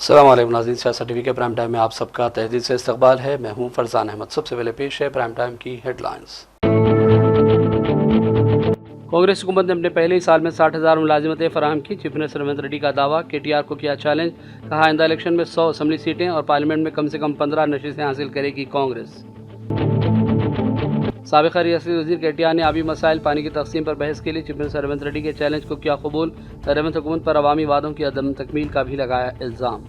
अस्सलाम वालेकुम नाज़रीन, सियासत टीवी के प्राइम टाइम में आप सबका तहदीद से इस्तकबाल है। मैं हूं फरजान अहमद। सबसे पहले पेश है प्राइम टाइम की हेडलाइंस। कांग्रेस हुकूमत ने अपने पहले ही साल में 60,000 मुलाजिमतें फराहम की। चीफ मिनिस्टर रेवंत रेड्डी का दावा, KTR को किया चैलेंज। कहा, आइंदा इलेक्शन में 100 असम्बली सीटें और पार्लियामेंट में कम से कम 15 नशिस्तें हासिल करेगी कांग्रेस। साबिक़ रियासती वज़ीर KTR ने आबी मसाइल पानी की तकसीम पर बहस के लिए चीफ मिनिस्टर रेवंत रेड्डी के चैलेंज को किया कबूल। रेवंत हुकूमत पर अवामी वादों की अदम तकमील का भी लगाया इल्ज़ाम।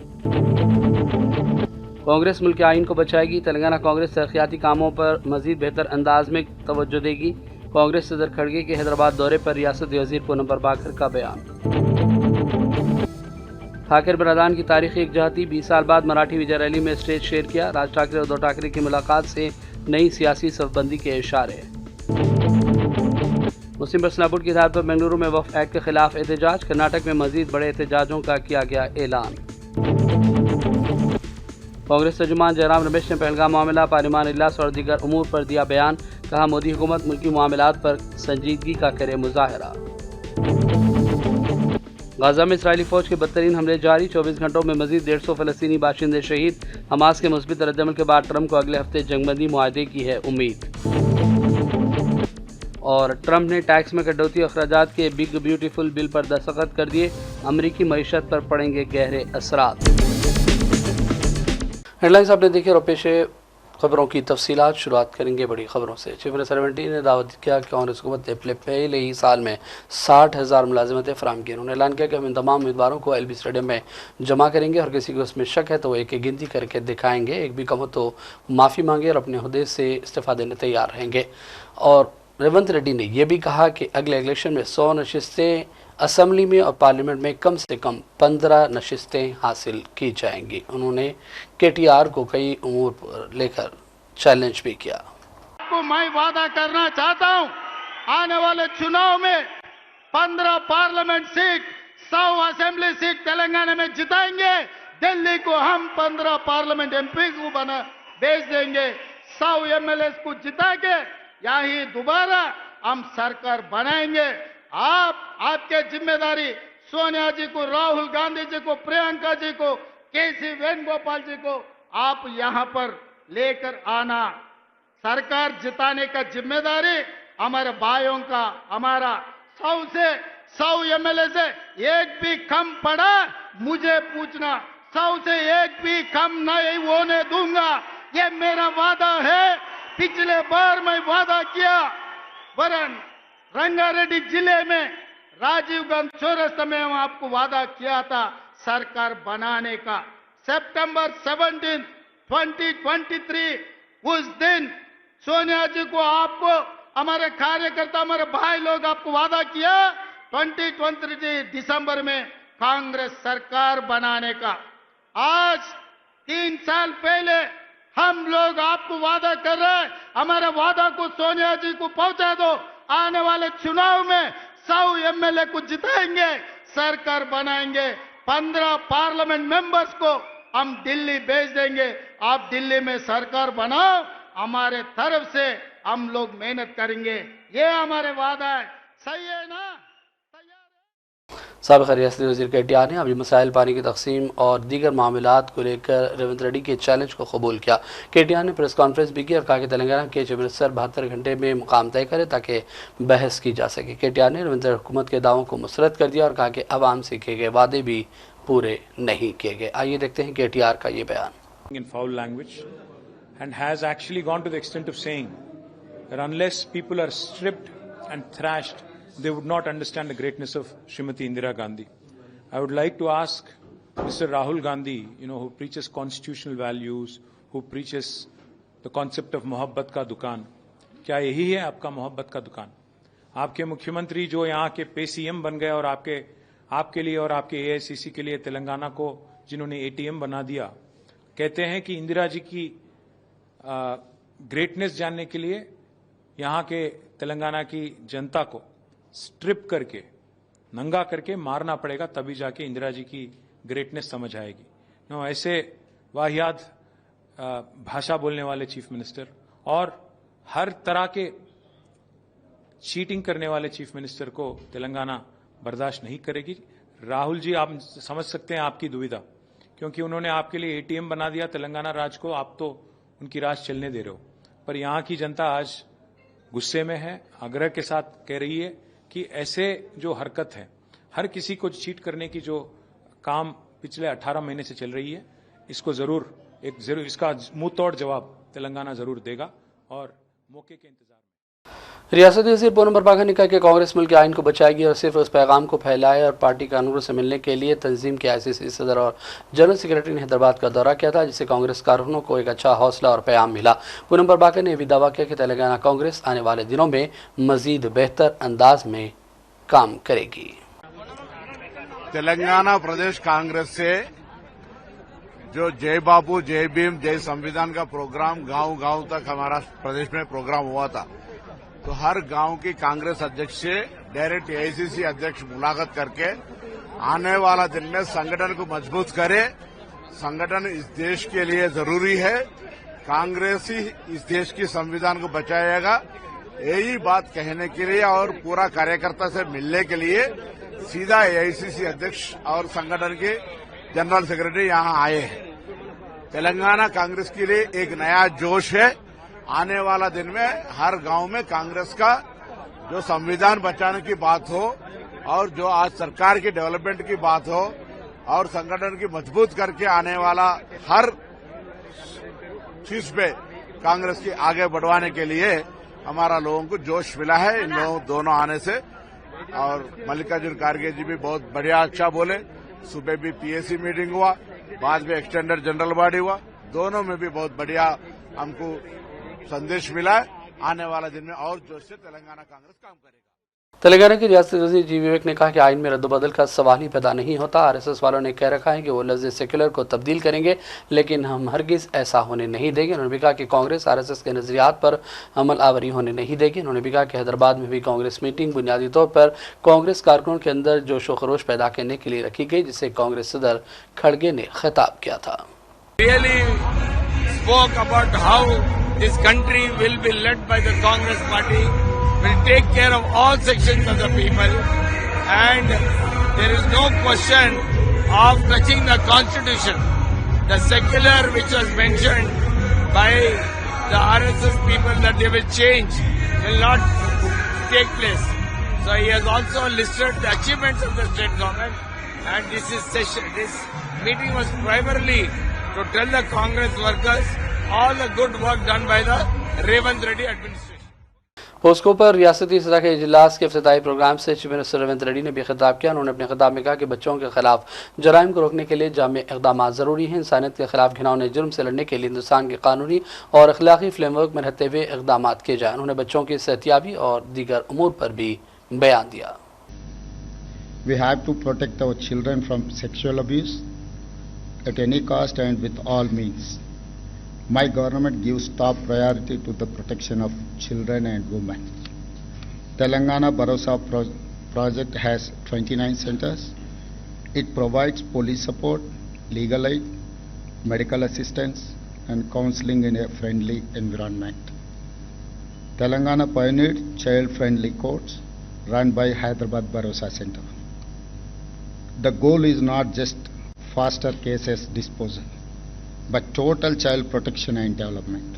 कांग्रेस मुल्क के आइन को बचाएगी। तेलंगाना कांग्रेस तरक्याती कामों पर मजीद बेहतर अंदाज में तवज्जो देगी। कांग्रेस सदर खड़गे के हैदराबाद दौरे पर रियासती वज़ीर पूनम प्रभाकर का बयान। ठाकरे बरदान की तारीखी एकजहती, 20 साल बाद मराठी विजय रैली में स्टेज शेयर किया। राज ठाकरे और उद्धव ठाकरे की मुलाकात से नई सियासी सफबंदी के इशारे। मुस्लिम पर्सनल बोर्ड की हिदायत पर बेंगलुरु में वक्फ एक्ट के खिलाफ एहतजाज। कर्नाटक में मजीद बड़े एहतजाजों का किया गया ऐलान। कांग्रेस तर्जुमान जयराम रमेश ने पहलगाम मामला, पार्लिमान इजलास और दीगर उमूर पर दिया बयान। कहा, मोदी हुकूमत मुल्की मामलात पर संजीदगी का करे मुजाहरा। गाजा में इसराइली फौज के बदतरीन हमले जारी। 24 घंटों में मजीद 150 फलस्तीनी बाशिंदे शहीद। हमास के मुस्बित रद्दअमल के बाद ट्रंप को अगले हफ्ते जंगबंदी मुआहदे की है उम्मीद। और ट्रंप ने टैक्स में कटौती अखराजात के बिग ब्यूटीफुल बिल पर दस्तखत कर दिए। अमरीकी मईशत पर पड़ेंगे गहरे असरात। हेडलाइंस आपने देखी और पेश खबरों की तफसीलात। शुरुआत करेंगे बड़ी खबरों से। चीफ मिनिस्टर रेवंत रेड्डी ने दावत किया कि कांग्रेस हुकूमत ने अपने पहले ही साल में 60,000 मुलाजिमतें फराहम की। उन्होंने ऐलान किया कि हम इन तमाम उम्मीदवारों को LB स्टेडियम में जमा करेंगे और किसी को उसमें शक है तो वो एक गिनती करके दिखाएंगे। एक भी कम हो तो माफ़ी मांगे और अपने अहदे से इस्तीफा देने तैयार रहेंगे। और रेवंत रेड्डी ने यह भी कहा कि अगले इलेक्शन में 100 नशिस्तें असम्बली में और पार्लियामेंट में कम से कम 15 नशिस्तें हासिल की जाएंगी। उन्होंने KTR को कई उमूर पर लेकर चैलेंज भी किया। आपको मैं वादा करना चाहता हूं, आने वाले चुनाव में 15 parliament seat, 100 assembly seat Telangana में जिताएंगे। दिल्ली को हम 15 पार्लियामेंट MP को बना भेज देंगे। 100 MLAs को जिता के यही दोबारा हम सरकार बनाएंगे। आपके जिम्मेदारी सोनिया जी को, राहुल गांधी जी को, प्रियंका जी को, KC वेणुगोपाल जी को आप यहां पर लेकर आना। सरकार जिताने का जिम्मेदारी हमारे भाइयों का। हमारा 100 MLA से एक भी कम पड़ा मुझे पूछना। 100 से एक भी कम नहीं होने दूंगा, ये मेरा वादा है। पिछले बार मैं वादा किया, वरन रंगारेड्डी जिले में राजीव गांधी चौरस्ता में आपको वादा किया था सरकार बनाने का। सितंबर 17, 2023 उस दिन सोनिया जी को, आपको, हमारे कार्यकर्ता, हमारे भाई लोग आपको वादा किया 2023 दिसंबर में कांग्रेस सरकार बनाने का। आज 3 साल पहले हम लोग आपको वादा कर रहे हैं, हमारे वादा को सोनिया जी को पहुंचा दो। आने वाले चुनाव में 100 MLA को जिताएंगे, सरकार बनाएंगे। 15 पार्लियामेंट मेंबर्स को हम दिल्ली भेज देंगे। आप दिल्ली में सरकार बनाओ, हमारे तरफ से हम लोग मेहनत करेंगे। ये हमारे वादा है। सही है ना? साबिक़ रियासती वज़ीर KTR ने अभी मसाइल पानी की तकसीम और दीगर मामलात को लेकर रेवंत रेड्डी के चैलेंज को कबूल किया। KTR ने प्रेस कॉन्फ्रेंस भी की और कहा कि तेलंगाना के चीफ मिनिस्टर 72 घंटे में मुकाम तय करे ताकि बहस की जा सके। KTR ने रेवंत हुकूमत के दावों को मुस्तरद कर दिया और कहा कि अवाम से किए गए वादे भी पूरे नहीं किए गए। आइए देखते हैं KTR का ये बयान। In foul language and has actually gone to the extent of saying that unless people are stripped and thrashed, they would not understand the greatness of Srimati Indira Gandhi. I would like to ask Mr. Rahul Gandhi, who preaches constitutional values, who preaches the concept of मोहब्बत का दुकान, क्या यही है आपका मोहब्बत का दुकान? आपके मुख्यमंत्री जो यहाँ के पे CM बन गए और आपके लिए और आपके AICC के लिए तेलंगाना को जिन्होंने ATM बना दिया, कहते हैं कि इंदिरा जी की ग्रेटनेस जानने के लिए यहाँ के तेलंगाना की जनता को स्ट्रिप करके, नंगा करके मारना पड़ेगा, तभी जाके इंदिरा जी की ग्रेटनेस समझ आएगी। ऐसे वाहियात भाषा बोलने वाले चीफ मिनिस्टर और हर तरह के चीटिंग करने वाले चीफ मिनिस्टर को तेलंगाना बर्दाश्त नहीं करेगी। राहुल जी, आप समझ सकते हैं आपकी दुविधा क्योंकि उन्होंने आपके लिए एटीएम बना दिया तेलंगाना राज को, आप तो उनकी राज चलने दे रहे हो। पर यहां की जनता आज गुस्से में है, आग्रह के साथ कह रही है कि ऐसे जो हरकत है, हर किसी को चीट करने की जो काम पिछले 18 महीने से चल रही है, इसको जरूर इसका मुंह तोड़ जवाब तेलंगाना जरूर देगा और मौके के इंतजार में। रियासती वज़ीर पूनम प्रभाकर ने कहा कि कांग्रेस मुल्क के आइन को बचाएगी और सिर्फ उस पैगाम को फैलाए और पार्टी कानूनों से मिलने के लिए तंजीम के आईसीसी सदर और जनरल सेक्रेटरी ने हैदराबाद का दौरा किया था, जिससे कांग्रेस कारकुनों को एक अच्छा हौसला और पैगाम मिला। पूनम प्रभाकर ने भी दावा किया कि तेलंगाना कांग्रेस आने वाले दिनों में मजीद बेहतर अंदाज में काम करेगी। तेलंगाना प्रदेश कांग्रेस से जो जय बापू जय भीम जय संविधान का प्रोग्राम गांव-गांव तक हमारा प्रदेश में प्रोग्राम हुआ था, तो हर गांव की कांग्रेस अध्यक्ष से डायरेक्ट एआईसीसी अध्यक्ष मुलाकात करके आने वाला दिन में संगठन को मजबूत करे। संगठन इस देश के लिए जरूरी है, कांग्रेस ही इस देश की संविधान को बचाएगा, यही बात कहने के लिए और पूरा कार्यकर्ता से मिलने के लिए सीधा एआईसीसी अध्यक्ष और संगठन के जनरल सेक्रेटरी यहां आए हैं। तेलंगाना कांग्रेस के लिए एक नया जोश है। आने वाला दिन में हर गांव में कांग्रेस का जो संविधान बचाने की बात हो और जो आज सरकार की डेवलपमेंट की बात हो और संगठन की मजबूत करके आने वाला हर चीज पे कांग्रेस की आगे बढ़वाने के लिए हमारा लोगों को जोश मिला है इन लोगों दोनों आने से। और मल्लिकार्जुन खड़गे जी भी बहुत बढ़िया अच्छा बोले। सुबह भी पीएसी मीटिंग हुआ, बाद में एक्सटेंडेड जनरल बॉडी हुआ, दोनों में भी बहुत बढ़िया हमको संदेश मिला है। आने वाला दिन में और जोश से तेलंगाना कांग्रेस काम करेगा। तेलंगाना के रियासती वज़ीर जी विवेक ने कहा कि आइन में रद्दबदल का सवाल ही पैदा नहीं होता। आरएसएस वालों ने कह रखा है कि वो लफ्ज़ सेक्युलर को तब्दील करेंगे, लेकिन हम हरगिज़ ऐसा होने नहीं देंगे। उन्होंने भी कहा कि कांग्रेस आरएसएस के नज़रियात पर अमल आवरी होने नहीं देगी। उन्होंने भी कहा कि हैदराबाद में भी कांग्रेस मीटिंग बुनियादी तौर पर कांग्रेस कारकुनों के अंदर जोश व खरोश पैदा करने के लिए रखी गई, जिसे कांग्रेस सदर खड़गे ने खिताब किया था। This country will be led by the Congress party, will take care of all sections of the people, and there is no question of touching the constitution. The secular which was mentioned by the RSS people that they will change will not take place. So he has also listed the achievements of the state government, and this meeting was primarily to tell the Congress workers all the good work done by the Revanth Reddy administration. POCSO पर रियासती सतह के इजलास के इफ्तिताई programme से chief minister Revanth Reddy ने भी खिताब किया। उन्होंने अपने खिताब में कहा कि बच्चों के खिलाफ जराइम को रोकने के लिए जामे इक़दाम ज़रूरी हैं। इंसानियत के खिलाफ घिनौने जुर्म से लड़ने के लिए हिंदुस्तान के कानूनी और अखलाकी फ्रेमवर्क में रहते हुए इक़दाम किए जाए। उन्होंने बच्चों की सेहतियाबी और दीगर अमूर पर भी बयान दिया। We have to protect our children from sexual abuse at any cost and with all means. My government gives top priority to the protection of children and women. Telangana Bharosa project has 29 centers. It provides police support, legal aid, medical assistance and counseling in a friendly environment. Telangana pioneered child-friendly courts run by Hyderabad Bharosa Center. The goal is not just faster cases disposal, but total child protection and development.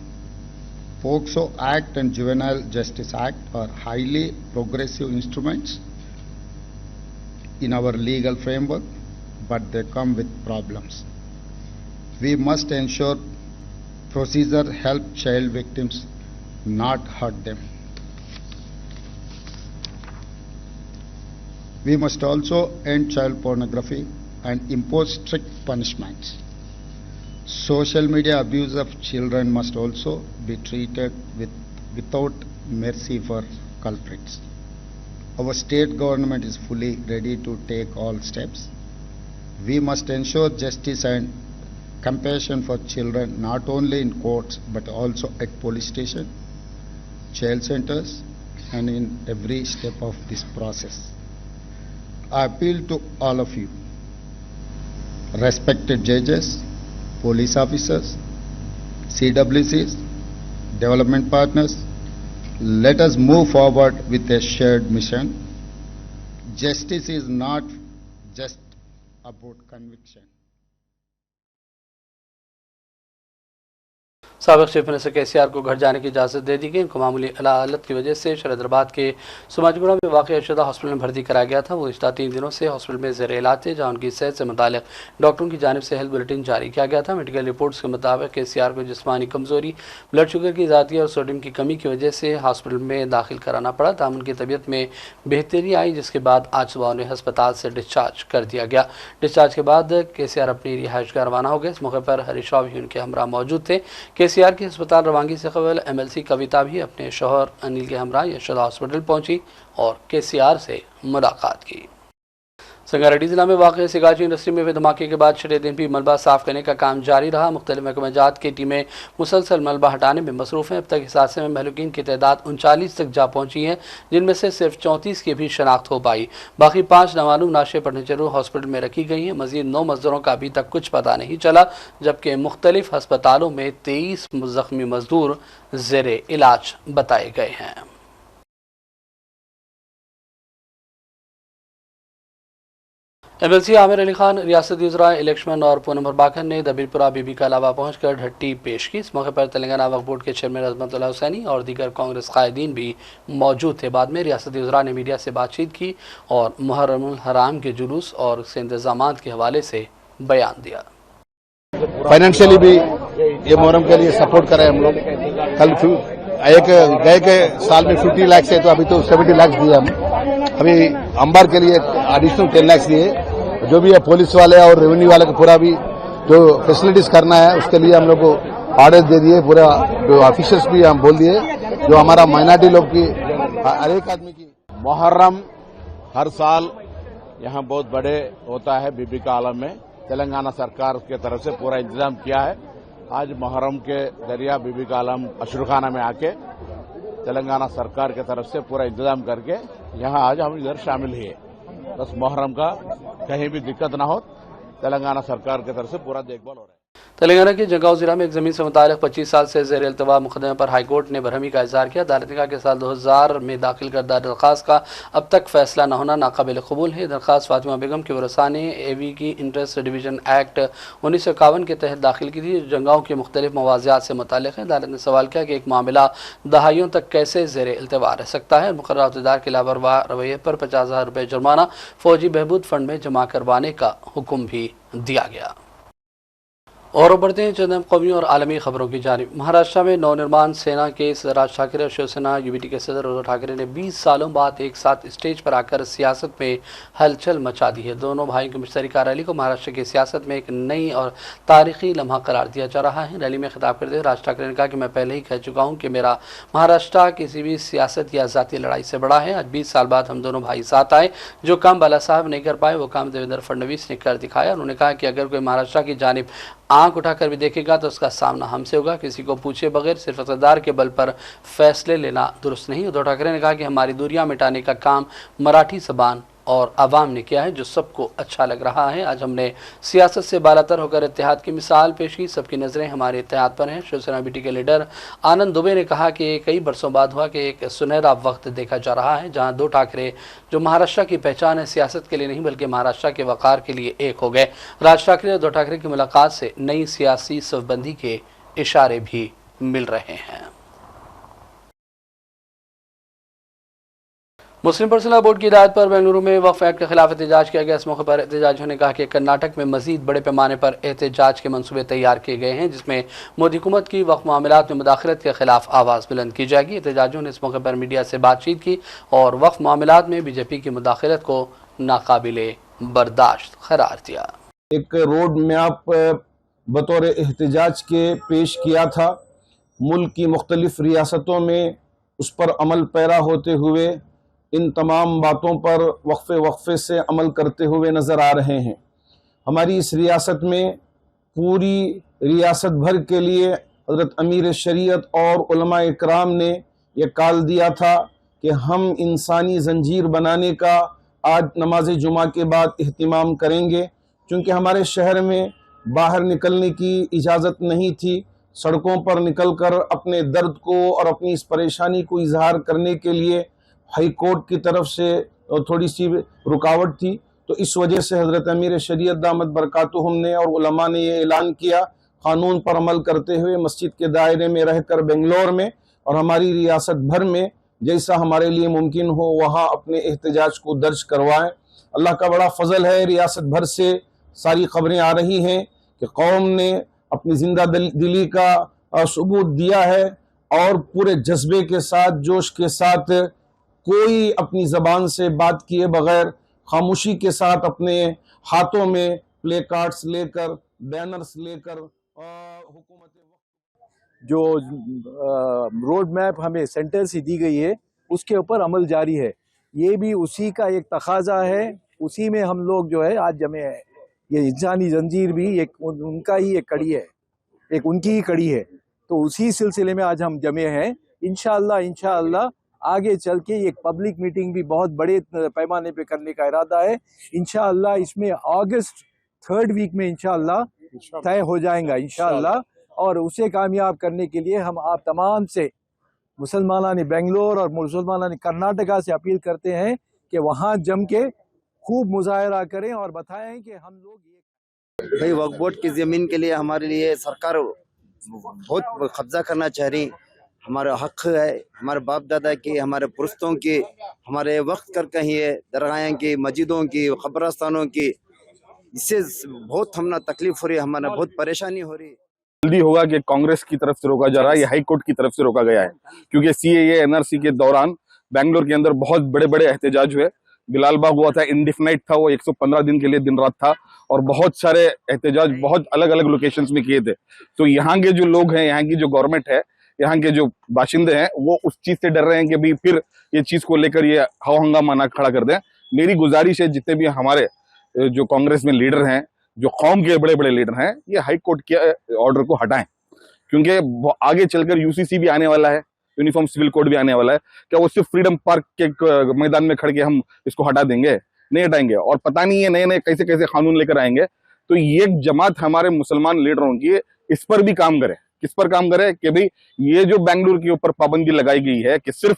POCSO Act and Juvenile Justice Act are highly progressive instruments in our legal framework, but they come with problems. We must ensure procedure help child victims, not hurt them. We must also end child pornography and impose strict punishments. Social media abuse of children must also be treated without mercy for culprits. Our state government is fully ready to take all steps. We must ensure justice and compassion for children not only in courts but also at police station, child centers and in every step of this process. I appeal to all of you, respected judges, police officers, CWCs, development partners, let us move forward with a shared mission. Justice is not just about conviction. साबिक़ chief minister KCR को घर जाने की इजाज़त दे दी गई। उनको मामूली हालत की वजह से शरदराबाद के सुमाजगुड़ा में वाक़ शुदा हॉस्पिटल में भर्ती कराया गया था। वो पिछले 3 दिनों से हॉस्पिटल में ज़ेर इलाज थे, जहाँ उनकी सेहत से मुतालिक डॉक्टरों की जानिब से हेल्थ बुलेटिन जारी किया गया था। मेडिकल रिपोर्ट्स के मुताबिक KCR को जिस्मानी कमज़ोरी, ब्लड शुगर की ज़्यादती और सोडियम की कमी की वजह से हॉस्पिटल में दाखिल कराना पड़ा। तमाम उनकी तबीयत में बेहतरी आई, जिसके बाद आज सुबह उन्हें हस्पताल से डिस्चार्ज कर दिया गया। डिस्चार्ज के बाद KCR अपनी रिहाइशगाह रवाना हो गए। इस मौके पर हरीश राव भी उनके हमरा मौजूद थे। KCR की अस्पताल रवानगी से कबल MLC कविता भी अपने शौहर अनिल के हमरा यशोदा हॉस्पिटल पहुंची और KCR से मुलाकात की। संगारेड्डी जिला में वाक़ सिगाची इंडस्ट्री में हुए धमाके के बाद छठे दिन भी मलबा साफ करने का काम जारी रहा। मुख्तलिफ महकमा जात की टीमें मुसलसल मलबा हटाने में मसरूफ़ हैं। अब तक इस हादसे में महलूकीन की तादाद 39 तक जा पहुंची है, जिनमें से सिर्फ 34 की भी शनाख्त हो पाई। बाकी 5 नामालूम नाशे पटनेचरू हॉस्पिटल में रखी गई हैं। मजीद 9 मजदूरों का अभी तक कुछ पता नहीं चला, जबकि मुख्तलिफ अस्पतालों में 23 जख्मी मजदूर ज़ेरे इलाज बताए गए हैं। MLC आमिर अली खान, रियासती वज़रा इलेक्शन और पूनम प्रभाकर ने दबीरपुरा बीबी का अलावा पहुंचकर ढट्टी पेश की। इस मौके पर तेलंगाना वक्फ बोर्ड के चेयरमैन अजमतुल्लाह हुसैनी और दीगर कांग्रेस कायदीन भी मौजूद थे। बाद में रियासती वज़रा ने मीडिया से बातचीत की और मुहर्रमुल हराम के जुलूस और उसके इंतजामात के हवाले से बयान दिया। फाइनेंशियली भी ये मुहर्रम के लिए सपोर्ट करें हम लोग। कल गए के साल में 50 लाख से तो अभी तो 70 लाख दिए हम। अभी अंबार के लिए एडिशनल 10 लाख दिए। जो भी है पुलिस वाले और रेवेन्यू वाले को पूरा भी जो फैसिलिटीज करना है उसके लिए हम लोग को ऑर्डर दे दिए। पूरा जो ऑफिसर्स भी हम बोल दिए, जो हमारा माइनॉरिटी लोग की हर एक आदमी की मुहर्रम हर साल यहाँ बहुत बड़े होता है बीबी का आलम में। तेलंगाना सरकार की तरफ से पूरा इंतजाम किया है। आज मुहर्रम के दरिया बीबी का आलम अशरुखाना में आके तेलंगाना सरकार की तरफ से पूरा इंतजाम करके यहाँ आज हम इधर शामिल हुए। बस मुहर्रम का कहीं भी दिक्कत ना हो, तेलंगाना सरकार की तरफ से पूरा देखभाल हो रहा है। तेलंगाना के जगांव जिला में एक जमीन से मुतालिक 25 साल से ज़ेर इल्तवा मुकदमे पर हाईकोर्ट ने बरहमी का इजहार किया। अदालत ने कहा कि साल 2000 में दाखिल करदा दरख्वास्त का अब तक फैसला न होना नाकाबिल कबूल है। दरख्वास्त फातिमा बेगम के वरसा ने AV की इंटरेस्ट डिवीजन एक्ट 1951 के तहत दाखिल की थी, जो जंगाओं के मुख्तलिफ मवाज़ियात से मुतालिक है। अदालत ने सवाल किया कि एक मामला दहाइयों तक कैसे ज़ेर इल्तवा रह सकता है। मुकर्रर अहदेदार के लापरवाह रवैये पर 50,000 रुपये जुर्माना फौजी बहबूद फंड में जमा करवाने का हुक्म भी दिया गया। और बढ़ते हैं चंद कौमी और आलमी खबरों की जानिब। महाराष्ट्र में नवनिर्माण सेना के सदर राज ठाकरे और शिवसेना UBT के सदर उद्धव ठाकरे ने 20 सालों बाद एक साथ स्टेज पर आकर सियासत में हलचल मचा दी है। दोनों भाइयों की मुश्तरका रैली को महाराष्ट्र की सियासत में एक नई और तारीखी लम्हा करार दिया जा रहा है। रैली में खिताब करते हुए राज ठाकरे ने कहा कि मैं पहले ही कह चुका हूँ कि मेरा महाराष्ट्र किसी भी सियासत या ज़ाती लड़ाई से बड़ा है। आज 20 साल बाद हम दोनों भाई साथ आए। जो काम बाला साहब नहीं कर पाए वो काम देवेंद्र फडणवीस ने कर दिखाया। उन्होंने कहा कि अगर कोई महाराष्ट्र की जानिब आंख उठाकर भी देखेगा तो उसका सामना हमसे होगा। किसी को पूछे बगैर सिर्फ इक़्तिदार के बल पर फैसले लेना दुरुस्त नहीं। उद्धव ठाकरे ने कहा कि हमारी दूरियां मिटाने का काम मराठी ज़बान और आवाम ने किया है, जो सबको अच्छा लग रहा है। आज हमने सियासत से बालातर होकर इत्तेहाद की मिसाल पेश की। सबकी नज़रें हमारे इत्तेहाद पर हैं। शिवसेना UBT के लीडर आनंद दुबे ने कहा कि कई बरसों बाद हुआ कि एक सुनहरा वक्त देखा जा रहा है, जहां दो ठाकरे जो महाराष्ट्र की पहचान है सियासत के लिए नहीं बल्कि महाराष्ट्र के वक़ार के लिए एक हो गए। राज ठाकरे और उद्धव ठाकरे की मुलाकात से नई सियासी सफबंदी के इशारे भी मिल रहे हैं। मुस्लिम पर्सनल बोर्ड की हिदायत पर बेंगलुरु में वक्फ एक्ट के खिलाफ एहतजाज किया गया। इस मौके पर एहतजाजियों ने कहा कि कर्नाटक में मजीद बड़े पैमाने पर एहतजाज के मंसूबे तैयार किए गए हैं, जिसमें मोदी हुकूमत की वक्फ मामलात में मुदाखलत के खिलाफ आवाज़ बुलंद की जाएगी। एहतजाजियों ने इस मौके पर मीडिया से बातचीत की और वक्फ मामलात में BJP की मुदाखलत को नाकाबिले बर्दाश्त करार दिया। एक रोड मैप बतौर एहतजाज के पेश किया था। मुल्क की मुख्तलिफ रियासतों में उस पर अमल पैरा होते हुए इन तमाम बातों पर वक्फे से अमल करते हुए नज़र आ रहे हैं। हमारी इस रियासत में पूरी रियासत भर के लिए हज़रत अमीर शरीयत और उलमा इकराम ने यह काल दिया था कि हम इंसानी जंजीर बनाने का आज नमाज जुमा के बाद इहतिमाम करेंगे, क्योंकि हमारे शहर में बाहर निकलने की इजाज़त नहीं थी। सड़कों पर निकलकर अपने दर्द को और अपनी इस परेशानी को इजहार करने के लिए हाई कोर्ट की तरफ से थोड़ी सी रुकावट थी। तो इस वजह से हज़रत अमीर शरीयत दामत बरकातुहुम ने और उलमा ने ये ऐलान किया, कानून पर अमल करते हुए मस्जिद के दायरे में रहकर बेंगलोर में और हमारी रियासत भर में जैसा हमारे लिए मुमकिन हो वहाँ अपने एहतजाज को दर्ज करवाएं। अल्लाह का बड़ा फजल है, रियासत भर से सारी खबरें आ रही हैं कि कौम ने अपनी जिंदा दिली का सबूत दिया है और पूरे जज्बे के साथ, जोश के साथ, कोई अपनी जबान से बात किए बगैर खामोशी के साथ अपने हाथों में प्ले कार्ड्स लेकर, बैनर्स लेकर हुकूमत जो रोड मैप हमें सेंटर से दी गई है उसके ऊपर अमल जारी है। ये भी उसी का एक तकाजा है, उसी में हम लोग जो है आज जमे हैं। ये इंसानी जंजीर भी एक उनका ही एक कड़ी है, एक उनकी ही कड़ी है, तो उसी सिलसिले में आज हम जमे हैं। इंशाअल्लाह आगे चल के एक पब्लिक मीटिंग भी बहुत बड़े पैमाने पे करने का इरादा है। इंशाअल्लाह इसमें अगस्त 3rd वीक में इंशाअल्लाह तय हो जाएगा इंशाअल्लाह। और उसे कामयाब करने के लिए हम आप तमाम से मुसलमानानी बेंगलोर और मुसलमानानी कर्नाटका से अपील करते हैं कि वहाँ जम के खूब मुजाहरा करें और बताएं कि हम लोग भाई वक्फ बोर्ड की ज़मीन के लिए हमारे लिए सरकार बहुत कब्जा करना चाह रही। हमारा हक है, हमारे बाप दादा की, हमारे पुरस्तों की, हमारे वक्त कर कहीं है, दरगाहें की, मस्जिदों की, कब्रस्तानों की, इससे बहुत हमने तकलीफ हो रही है, हमारा बहुत परेशानी हो रही है। जल्दी होगा कि कांग्रेस की तरफ से रोका जा रहा है, ये हाई कोर्ट की तरफ से रोका गया है, क्योंकि सीएए एनआरसी के दौरान बेंगलोर के अंदर बहुत बड़े बड़े एहतजाज हुए। बिलाल बाग हुआ था, इंडिफिनाइट था, वो 115 दिन के लिए दिन रात था और बहुत सारे एहतजाज बहुत अलग अलग लोकेशंस में किए थे। तो यहाँ के जो लोग हैं, यहाँ की जो गवर्नमेंट है, यहाँ के जो बाशिंदे हैं, वो उस चीज से डर रहे हैं कि भाई फिर ये चीज को लेकर ये हवा हंगामा ना खड़ा कर दें। मेरी गुजारिश है जितने भी हमारे जो कांग्रेस में लीडर हैं, जो कौम के बड़े बड़े लीडर हैं, ये हाई कोर्ट के ऑर्डर को हटाएं, क्योंकि आगे चलकर यूसीसी भी आने वाला है, यूनिफॉर्म सिविल कोड भी आने वाला है। क्या वो सिर्फ फ्रीडम पार्क के मैदान में खड़ के हम इसको हटा देंगे? नहीं हटाएंगे। और पता नहीं है नए नए कैसे कैसे कानून लेकर आएंगे। तो ये जमात हमारे मुसलमान लीडरों की इस पर भी काम करे। किस पर काम करे कि भाई ये जो बेंगलुरु के ऊपर पाबंदी लगाई गई है कि सिर्फ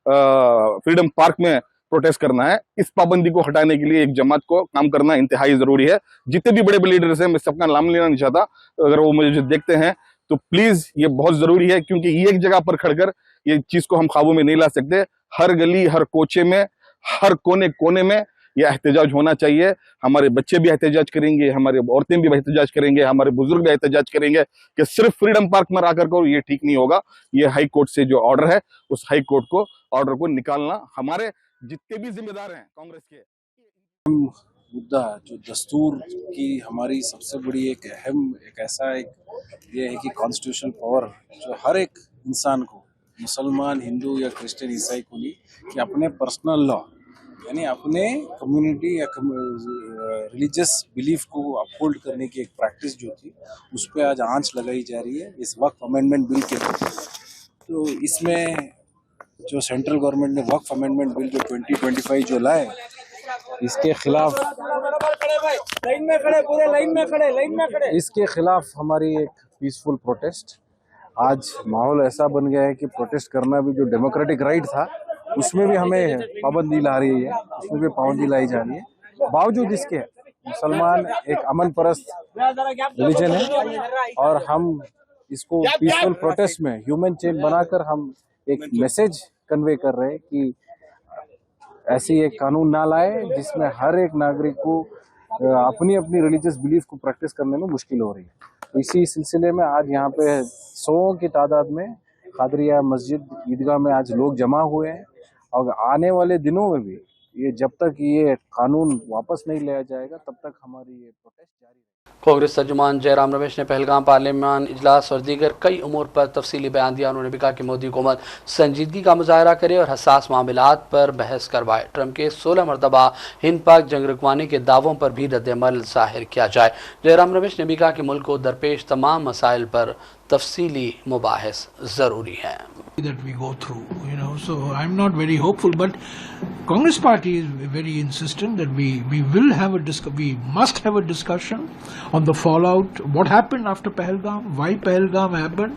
फ्रीडम पार्क में प्रोटेस्ट करना है, इस पाबंदी को हटाने के लिए एक जमात को काम करना इंतहाई जरूरी है। जितने भी बड़े बड़े लीडर्स हैं, मैं सबका नाम लेना नहीं चाहता, अगर वो मुझे देखते हैं तो प्लीज ये बहुत जरूरी है, क्योंकि ये एक जगह पर खड़कर ये चीज को हम काबू में नहीं ला सकते। हर गली, हर कोचे में, हर कोने कोने में यह एहतजाज होना चाहिए। हमारे बच्चे भी एहतजाज करेंगे, हमारे औरतें भी एहतजाज करेंगे, हमारे बुजुर्ग भी एहतजाज करेंगे कि सिर्फ फ्रीडम पार्क में आकर को ये ठीक नहीं होगा। ये हाई कोर्ट से जो ऑर्डर है, उस हाई कोर्ट को ऑर्डर को निकालना हमारे जितने भी जिम्मेदार हैं कांग्रेस के। मुद्दा जो दस्तूर की हमारी सबसे बड़ी एक अहम एक ऐसा एक ये है कि कॉन्स्टिट्यूशनल पावर जो हर एक इंसान को, मुसलमान, हिंदू या क्रिश्चियन, ईसाई को नहीं, कि अपने पर्सनल लॉ यानी अपने कम्युनिटी या रिलीजियस बिलीफ को अपहोल्ड करने की एक प्रैक्टिस जो थी, उस पर आज आंच लगाई जा रही है इस वक्फ अमेंडमेंट बिल के। तो इसमें जो सेंट्रल गवर्नमेंट ने वक्फ अमेंडमेंट बिल जो 2025 जो लाए, इसके खिलाफ इसके खिलाफ हमारी एक पीसफुल प्रोटेस्ट। आज माहौल ऐसा बन गया है कि प्रोटेस्ट करना भी जो डेमोक्रेटिक राइट था, उसमें भी हमें पाबंदी ला रही है, उसमें भी पाबंदी लाई जा रही है। बावजूद इसके मुसलमान एक अमन परस्त रिलीजन है और हम इसको पीसफुल प्रोटेस्ट में ह्यूमन चेन बनाकर हम एक मैसेज कन्वे कर रहे हैं कि ऐसी एक कानून ना लाए जिसमें हर एक नागरिक को अपनी अपनी रिलीजियस बिलीफ को प्रैक्टिस करने में मुश्किल हो रही है। तो इसी सिलसिले में आज यहाँ पे 100 की तादाद में कादरिया मस्जिद ईदगाह में आज लोग जमा हुए हैं और आने वाले दिनों में भी ये जब तक ये कानून वापस नहीं लिया जाएगा तब तक हमारी ये प्रोटेस्ट जारी रहेगी। कांग्रेस तर्जुमान जयराम रमेश ने पहलगाम पार्लियामान इजलास और दीगर कई उमूर पर तफसीली बयान दिया। उन्होंने भी कहा कि मोदी हुकूमत संजीदगी का मुजाहरा करे और हसास मामलात पर बहस करवाए। ट्रंप के 16 मरतबा हिंद पाक जंग रुकवाने के दावों पर भी रद्द-ए-अमल जाहिर किया जाए। जयराम रमेश ने भी कहा कि मुल्क को दरपेश तमाम मसाइल पर तफसीली मुबाहिस ज़रूरी है। That we go through, so I'm not very hopeful, but Congress Party is very insistent that we must have a discussion on the fallout, what happened after Pahalgam, why Pahalgam happened,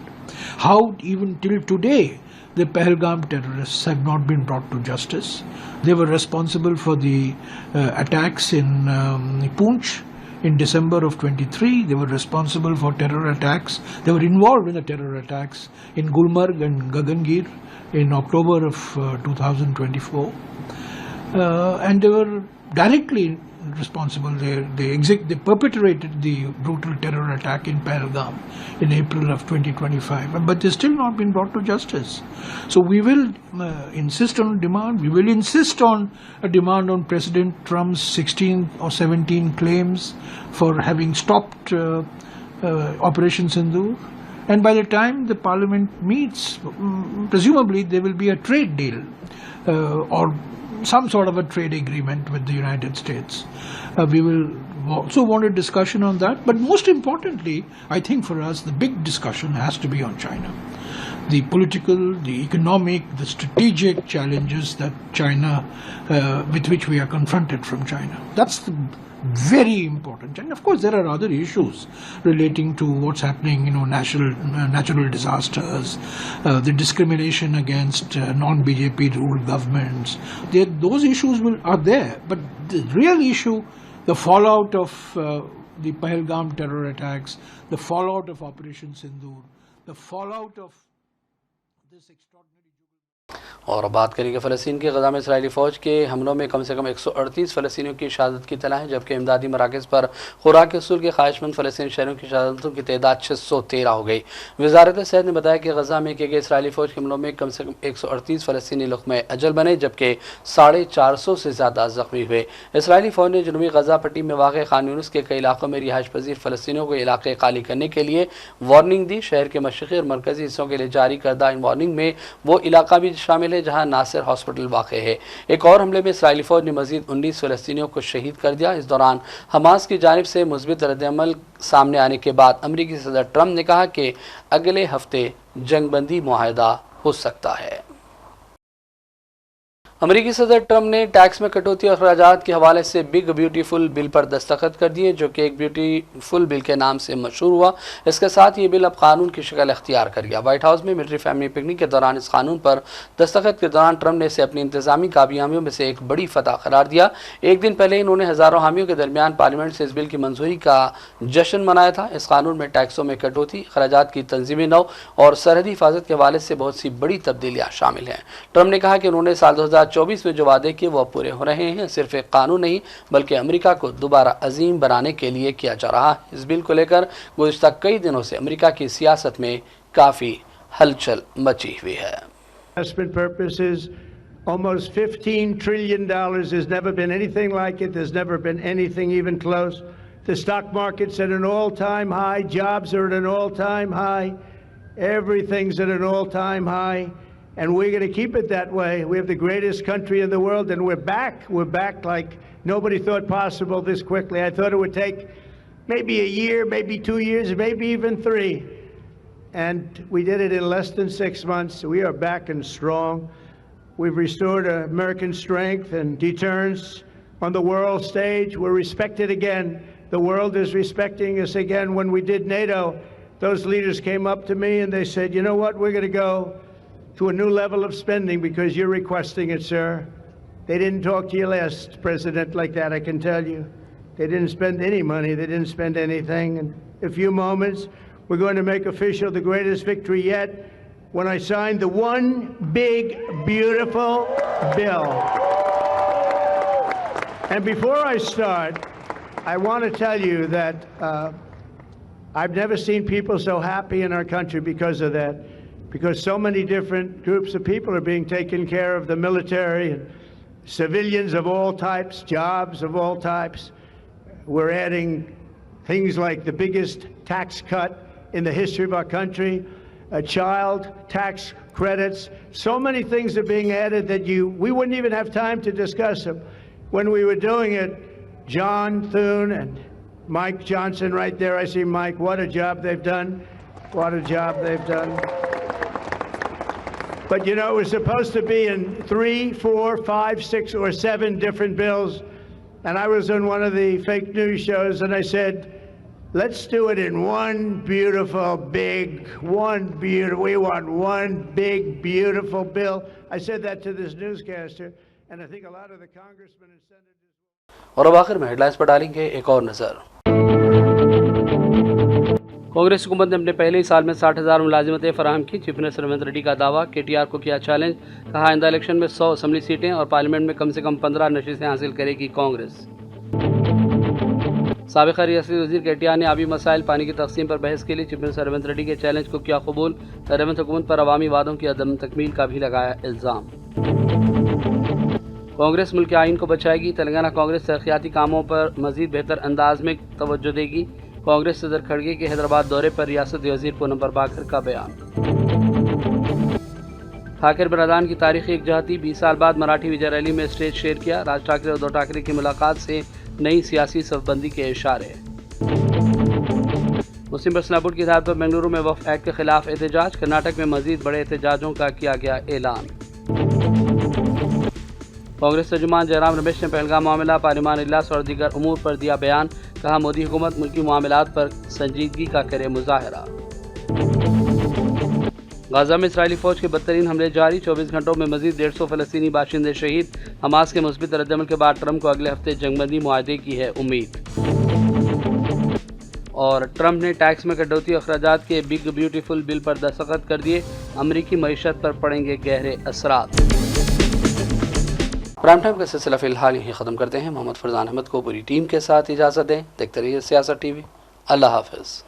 how even till today the Pahalgam terrorists have not been brought to justice. They were responsible for the attacks in Poonch, in December of 23. They were responsible for terror attacks. They were involved in the terror attacks in Gulmarg and Gagangir in October of 2024. And they were directly responsible. They perpetrated the brutal terror attack in Pahalgam in April of 2025, but they've still not been brought to justice. So we will insist on a demand. We will insist on a demand on President Trump's 16 or 17 claims for having stopped Operation Sindoor. And by the time the Parliament meets, presumably there will be a trade deal or some sort of a trade agreement with the United States. We will also want a discussion on that. But most importantly, I think for us, the big discussion has to be on China. The political, the economic, the strategic challenges that China, with which we are confronted from China. That's very important. And of course, there are other issues relating to what's happening, natural disasters, the discrimination against non-BJP ruled governments. Those issues are there. But the real issue, the fallout of the Pahalgam terror attacks, the fallout of Operation Sindoor, the fallout of this extraordinary... और अब बात करेंगे फ़लस्तीन के गज़ा में Israeli फ़ौज के हमलों में कम से कम 138 फ़लस्तीनियों की शहादत की तला है, जबकि इमदादी मराकज़ पर खुराक के असूल के ख्वाहिशमंद फ़लस्तीनी शहरों की शहादतों की तादाद 613 हो गई। वज़ारत सेहत ने बताया कि गज़ा में किए गए इसराइली फ़ौज के हमलों में कम से कम 138 फ़लस्तीनी लुक़्मे अजल बने, जबकि 450 से ज़्यादा ज़ख्मी हुए। इसराइली फ़ौज ने जनूबी गज़ा पट्टी में वाक़ खान यूनिस के कई इलाक़ों में रिहाइश पज़ीर फ़लस्तीनियों को इलाक़े खाली करने के लिए वार्निंग दी। शहर के मशरक़ी और मरकज़ी हिस्सों के लिए जारी करदा इन वार्निंग में वो इलाका भी शामिल है जहाँ नासिर हॉस्पिटल वाक़ है। एक और हमले में इसराइली फ़ौज ने मज़ीद 19 फ़लस्तीनियों को शहीद कर दिया। इस दौरान हमास की जानिब से मुस्बित रद्द-ए-अमल सामने आने के बाद अमरीकी सदर ट्रंप ने कहा कि अगले हफ्ते जंगबंदी मुआहदा हो सकता है। अमरीकी सदर ट्रंप ने टैक्स में कटौती और अखराजात के हवाले से बिग ब्यूटीफुल बिल पर दस्तखत कर दिए, जो कि एक ब्यूटीफुल बिल के नाम से मशहूर हुआ। इसके साथ ये बिल अब कानून की शक्ल अख्तियार कर गया। व्हाइट हाउस में मिलिट्री फैमिली पिकनिक के दौरान इस कानून पर दस्तखत के दौरान ट्रंप ने इसे अपनी इंतजामी कामयाबियों में से एक बड़ी फतह करार दिया। एक दिन पहले इन्होंने हज़ारों हामियों के दरमियान पार्लियामेंट से इस बिल की मंजूरी का जश्न मनाया था। इस कानून में टैक्सों में कटौती, अखराजात की तंजीमी नौ और सरहदी हिफाजत के हवाले से बहुत सी बड़ी तब्दीलियाँ शामिल हैं। ट्रंप ने कहा कि उन्होंने साल 2024 में जो वादे कि वो पूरे हो रहे हैं सिर्फ एक कानून नहीं बल्कि अमेरिका को दोबारा अजीम बनाने के लिए किया जा रहा है। इस बिल को लेकर गुज़िश्ता कई दिनों से अमेरिका की सियासत में काफ़ी हलचल मची हुई है। Investment purposes, almost $15 trillion. There's never been anything like it. There's never been anything even close. The stock market's at an all-time high. Jobs are at an all-time high. Everything's at an all-time high. And we're going to keep it that way. We have the greatest country in the world, and we're back. We're back like nobody thought possible this quickly. I thought it would take maybe a year, maybe 2 years, maybe even 3. And we did it in less than 6 months. We are back and strong. We've restored American strength and deterrence on the world stage. We're respected again. The world is respecting us again. When we did NATO, those leaders came up to me and they said, you know what, we're going to go to a new level of spending because you're requesting it, sir. They didn't talk to your last president like that, I can tell you. They didn't spend any money. They didn't spend anything. In a few moments, we're going to make official the greatest victory yet when I signed the one big, beautiful bill. And before I start, I want to tell you that I've never seen people so happy in our country because of that. Because so many different groups of people are being taken care of, the military and civilians of all types, jobs of all types. We're adding things like the biggest tax cut in the history of our country, child tax credits. So many things are being added that we wouldn't even have time to discuss them. When we were doing it, John Thune and Mike Johnson right there, I see Mike, what a job they've done. What a job they've done. But you know, it was supposed to be in 3, 4, 5, 6, or 7 different bills. And I was on one of the fake news shows and I said, let's do it in one beautiful, big, we want one big, beautiful bill. I said that to this newscaster, and I think a lot of the congressmen and senators... और अब आखिर में headlines पर डालेंगे एक और नज़र। कांग्रेस हुकूमत ने अपने पहले ही साल में 60,000 मुलाजिमतें फराहम की। चीफ मिनिस्टर रेवंत रेड्डी का दावा, KTR को किया चैलेंज, कहा आइंदा इलेक्शन में 100 असम्बली सीटें और पार्लियामेंट में कम से कम 15 नशीसें हासिल करेगी कांग्रेस। साबिक़ा रियासती वज़ीर KTR ने आबी मसाइल पानी की तकसीम पर बहस के लिए चीफ मिनिस्टर रेवंत रेड्डी के चैलेंज को किया कबूल। रेवंत हुकूमत पर अवामी वादों की अदम तकमील का भी लगाया इल्ज़ाम। कांग्रेस मुल्क के आइन को बचाएगी। तेलंगाना कांग्रेस तरक्याती कामों पर मजीद बेहतर अंदाज में तवज्जो देगी। कांग्रेस सदर खड़गे के हैदराबाद दौरे पर रियासती वज़ीर पूनम प्रभाकर का बयान। ठाकरे बरदान की तारीखी एकजहती, 20 साल बाद मराठी विजय रैली में स्टेज शेयर किया। राज ठाकरे और उद्धव ठाकरे की मुलाकात से नई सियासी सफबंदी के इशारे। मुस्लिम पर्सनल बोर्ड की हिदायत पर बेंगलुरु में वक्फ एक्ट के खिलाफ एहतजाज। कर्नाटक में मजीद बड़े एहतजाजों का किया गया ऐलान। कांग्रेस तर्जुमान जयराम रमेश ने पहलगाम मामला, पार्लिमान इजलास और दीगर उमूर पर दिया बयान। कहा मोदी हुकूमत मुल्की मामलात पर संजीदगी का करे मुजाहरा। गाजा में इसराइली फौज के बदतरीन हमले जारी। 24 घंटों में मजीद 150 फलस्तीनी बाशिंदे शहीद। हमास के मुस्बित रद्दअमल के बाद ट्रंप को अगले हफ्ते जंगबंदी मुआहदे की है उम्मीद। और ट्रंप ने टैक्स में कटौती अखराजात के बिग ब्यूटीफुल बिल पर दस्तखत कर दिए। अमरीकी मईशत पर पड़ेंगे गहरे असरात। प्राइम टाइम का सिलसिला फिलहाल यहीं ख़त्म करते हैं। मोहम्मद फरजान अहमद को पूरी टीम के साथ इजाज़त दें। देखते रहिए सियासत TV। अल्लाह हाफ़िज़।